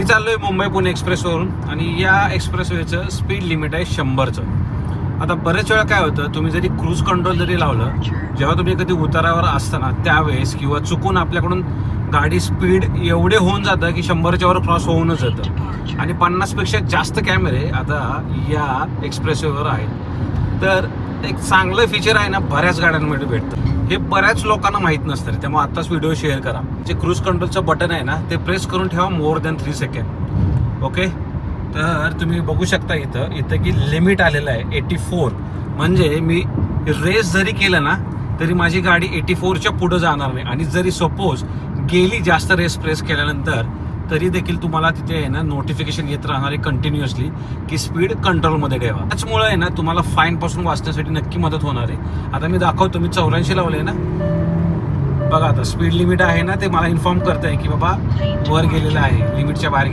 मी चाललोय मुंबई पुणे एक्सप्रेसवरून आणि या एक्सप्रेसवेचं स्पीड लिमिट आहे 100चं. आता बरेच वेळा काय होतं, तुम्ही जरी क्रूज कंट्रोल जरी लावलं, जेव्हा तुम्ही कधी उतारावर असताना त्यावेळेस किंवा चुकून आपल्याकडून गाडी स्पीड एवढे होऊन जातं की 100च्या वर क्रॉस होऊनच जातं. आणि 50पेक्षा जास्त कॅमेरे आता या एक्सप्रेसवेवर आहेत. तर एक चांगलं फीचर आहे ना, बऱ्याच गाड्यांमध्ये भेटतं. हे बऱ्याच लोकांना माहीत नसतं, त्यामुळे आत्ताच व्हिडिओ शेअर करा. जे क्रूज कंट्रोलचं बटन आहे ना, ते प्रेस करून ठेवा मोर दॅन 3 सेकंड. ओके, तर तुम्ही बघू शकता इथं की लिमिट आलेलं आहे 84. म्हणजे मी रेस जरी केलं ना तरी माझी गाडी 84च्या पुढं जाणार नाही. आणि जरी सपोज गेली जास्त रेस प्रेस केल्यानंतर तरी देखील तुम्हाला तिथे आहे ना नोटिफिकेशन येत राहणार आहे कंटिन्युअसली की स्पीड कंट्रोलमध्ये ठेवा. त्याचमुळे आहे ना तुम्हाला फाईनपासून वाचण्यासाठी नक्की मदत होणार आहे. आता मी दाखवतो, मी 84 लावले ना, बघा आता स्पीड लिमिट आहे ना, ते मला इन्फॉर्म करत आहे की बाबा वर गेलेलं आहे, लिमिटच्या बाहेर